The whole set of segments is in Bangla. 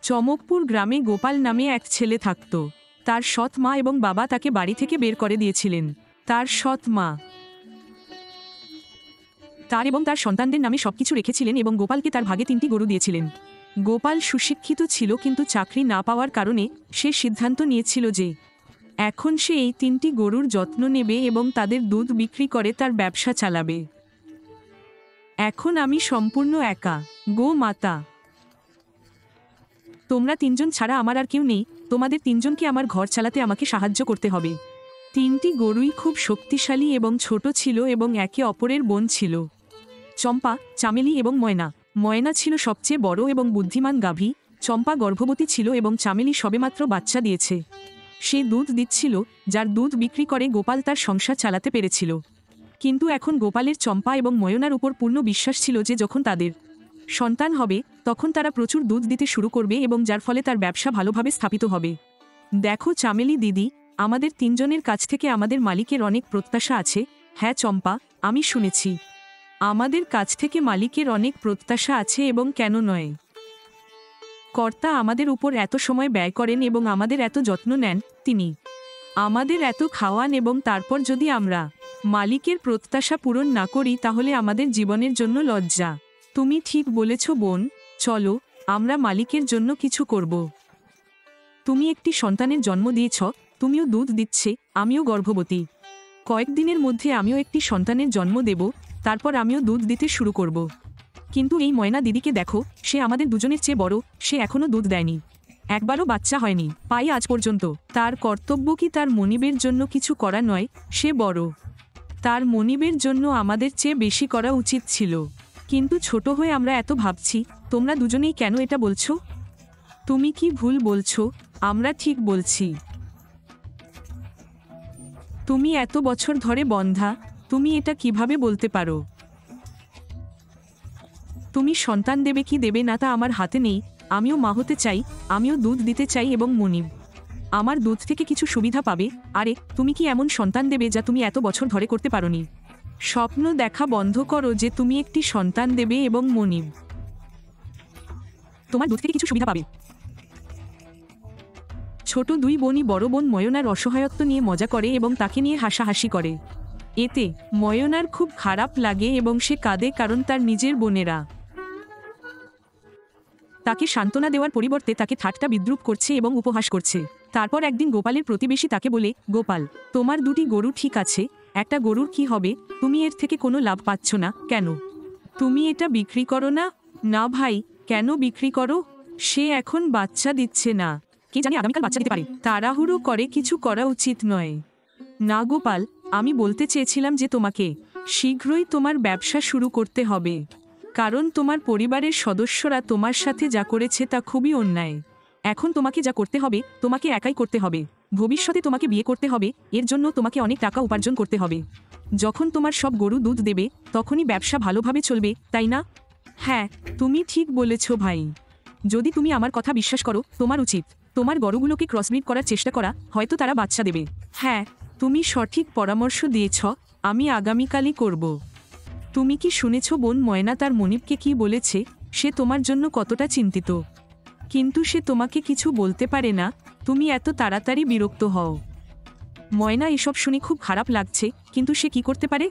চমকপুর গ্রামে গোপাল নামে এক ছেলে থাকত। তার সৎ মা এবং বাবা তাকে বাড়ি থেকে বের করে দিয়েছিলেন। তার সৎ মা তার এবং তার সন্তানদের নামে সবকিছু রেখেছিলেন এবং গোপালকে তার ভাগে 3টি গরু দিয়েছিলেন। গোপাল সুশিক্ষিত ছিল, কিন্তু চাকরি না পাওয়ার কারণে সে সিদ্ধান্ত নিয়েছিল যে এখন সে এই 3টি গরুর যত্ন নেবে এবং তাদের দুধ বিক্রি করে তার ব্যবসা চালাবে। এখন আমি সম্পূর্ণ একা, গো মাতা। তোমরা 3জন ছাড়া আমার আর কেউ নেই। তোমাদের 3জনকে আমার ঘর চালাতে আমাকে সাহায্য করতে হবে। 3টি গরুই খুব শক্তিশালী এবং ছোট ছিল এবং একে অপরের বোন ছিল। চম্পা, চামেলি এবং ময়না। ময়না ছিল সবচেয়ে বড় এবং বুদ্ধিমান গাভী। চম্পা গর্ভবতী ছিল এবং চামেলি সবেমাত্র বাচ্চা দিয়েছে। সে দুধ দিচ্ছিল, যার দুধ বিক্রি করে গোপাল তার সংসার চালাতে পেরেছিল। কিন্তু এখন গোপালের চম্পা এবং ময়নার উপর পূর্ণ বিশ্বাস ছিল যে যখন তাদের সন্তান হবে তখন তারা প্রচুর দুধ দিতে শুরু করবে এবং যার ফলে তার ব্যবসা ভালোভাবে স্থাপিত হবে। দেখো চামেলি দিদি, আমাদের 3জনের কাছ থেকে আমাদের মালিকের অনেক প্রত্যাশা আছে। হ্যাঁ চম্পা, আমি শুনেছি। আমাদের কাছ থেকে মালিকের অনেক প্রত্যাশা আছে এবং কেন নয়। কর্তা আমাদের উপর এত সময় ব্যয় করেন এবং আমাদের এত যত্ন নেন, তিনি আমাদের এত খাওয়ান এবং তারপর যদি আমরা মালিকের প্রত্যাশা পূরণ না করি তাহলে আমাদের জীবনের জন্য লজ্জা। তুমি ঠিক বলেছ বোন, চলো আমরা মালিকের জন্য কিছু করব। তুমি একটি সন্তানের জন্ম দিয়েছ, তুমিও দুধ দিচ্ছে, আমিও গর্ভবতী। কয়েকদিনের মধ্যে আমিও একটি সন্তানের জন্ম দেব, তারপর আমিও দুধ দিতে শুরু করব। কিন্তু এই ময়না দিদিকে দেখো, সে আমাদের দুজনের চেয়ে বড়, সে এখনও দুধ দেয়নি, একবারও বাচ্চা হয়নি পাই আজ পর্যন্ত। তার কর্তব্য কি তার মনিবের জন্য কিছু করা নয়? সে বড়, তার মনিবের জন্য আমাদের চেয়ে বেশি করা উচিত ছিল। কিন্তু ছোট হয়ে আমরা এত ভাবছি। তোমরা দুজনেই কেন এটা বলছো? তুমি কি ভুল বলছো? আমরা ঠিক বলছি। তুমি এত বছর ধরে বন্ধা, তুমি এটা কিভাবে বলতে পারো? তুমি সন্তান দেবে কি দেবে না তা আমার হাতে নেই। আমিও মা হতে চাই, আমিও দুধ দিতে চাই এবং মনিব আমার দুধ থেকে কিছু সুবিধা পাবে। আরে তুমি কি এমন সন্তান দেবে যা তুমি এত বছর ধরে করতে পারোনি? স্বপ্ন দেখা বন্ধ করো যে তুমি একটি সন্তান দেবে এবং মনিব তোমার দুধ থেকে কিছু সুবিধা পাবে। ছোট 2 বোনই বড় বোন ময়নার অসহায়ত্ব নিয়ে মজা করে এবং তাকে নিয়ে হাসাহাসি করে। এতে ময়নার খুব খারাপ লাগে এবং সে কাঁদে কারণ তার নিজের বোনেরা তাকে সান্ত্বনা দেওয়ার পরিবর্তে তাকে ঠাট্টা বিদ্রুপ করছে এবং উপহাস করছে। তারপর একদিন গোপালের প্রতিবেশী তাকে বলে, গোপাল, তোমার 2টি গরু ঠিক আছে, একটা গরুর কি হবে? তুমি এর থেকে কোনো লাভ পাচ্ছ না কেন? তুমি এটা বিক্রি করো না? না ভাই, কেন বিক্রি করো? সে এখন বাচ্চা দিচ্ছে না, কে জানে আগামীকাল বাচ্চা দিতে পারে। তাড়াহুড়ো করে কিছু করা উচিত নয়। না গোপাল, আমি বলতে চেয়েছিলাম যে তোমাকে শীঘ্রই তোমার ব্যবসা শুরু করতে হবে, কারণ তোমার পরিবারের সদস্যরা তোমার সাথে যা করেছে তা খুবই অন্যায়। এখন তোমাকে যা করতে হবে তোমাকে একাই করতে হবে। ভবিষ্যতে তোমাকে বিয়ে করতে হবে, এর জন্য তোমাকে অনেক টাকা উপার্জন করতে হবে। যখন তোমার সব গরু দুধ দেবে তখনই ব্যবসা ভালোভাবে চলবে, তাই না? হ্যাঁ, তুমি ঠিক বলেছ ভাই। যদি তুমি আমার কথা বিশ্বাস করো, তোমার উচিত তোমার গরুগুলোকে ক্রসব্রিড করার চেষ্টা করা, হয়তো তারা বাচ্চা দেবে। হ্যাঁ, তুমি সঠিক পরামর্শ দিয়েছ, আমি আগামীকালই করব। তুমি কি শুনেছ বোন ময়না তার মনিবকে কি বলেছে? সে তোমার জন্য কতটা চিন্তিত, কিন্তু সে তোমাকে কিছু বলতে পারে না। তুমি এত তাড়াতাড়ি বিরক্ত হও। ময়না এসব শুনে খুব খারাপ লাগছে, কিন্তু সে কি করতে পারে?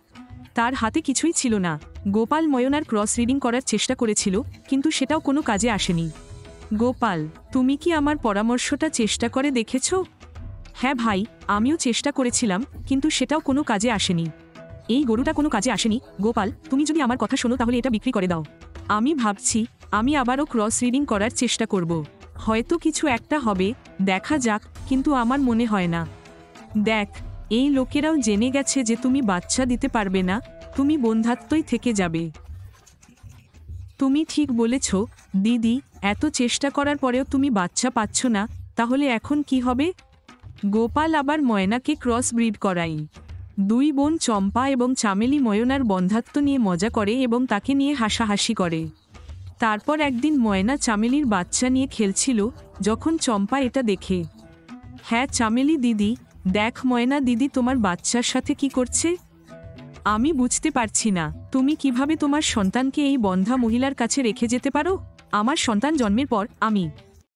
তার হাতে কিছুই ছিল না। গোপাল ময়নার ক্রস রিডিং করার চেষ্টা করেছিল, কিন্তু সেটাও কোনো কাজে আসেনি। গোপাল, তুমি কি আমার পরামর্শটা চেষ্টা করে দেখেছ? হ্যাঁ ভাই, আমিও চেষ্টা করেছিলাম, কিন্তু সেটাও কোনো কাজে আসেনি। এই গরুটা কোনো কাজে আসেনি। গোপাল, তুমি যদি আমার কথা শোনো তাহলে এটা বিক্রি করে দাও। আমি ভাবছি আমি আবারও ক্রস রিডিং করার চেষ্টা করব। হয়তো কিছু একটা হবে, দেখা যাক, কিন্তু আমার মনে হয় না। দেখ, এই লোকেরাও জেনে গেছে যে তুমি বাচ্চা দিতে পারবে না, তুমি বন্ধাত্মই থেকে যাবে। তুমি ঠিক বলেছ দিদি, এত চেষ্টা করার পরেও তুমি বাচ্চা পাচ্ছ না, তাহলে এখন কি হবে? গোপাল আবার ময়নাকে ক্রস ব্রিড করাই। 2 বোন চম্পা এবং চামেলি ময়নার বন্ধাত্ব নিয়ে মজা করে এবং তাকে নিয়ে হাসাহাসি করে। তারপর একদিন ময়না চামেলির বাচ্চা নিয়ে খেলছিল, যখন চম্পা এটা দেখে। হ্যাঁ চামেলি দিদি, দেখ ময়না দিদি তোমার বাচ্চার সাথে কি করছে। আমি বুঝতে পারছি না, তুমি কিভাবে তোমার সন্তানকে এই বন্ধা মহিলার কাছে রেখে যেতে পারো? আমার সন্তান জন্মের পর আমি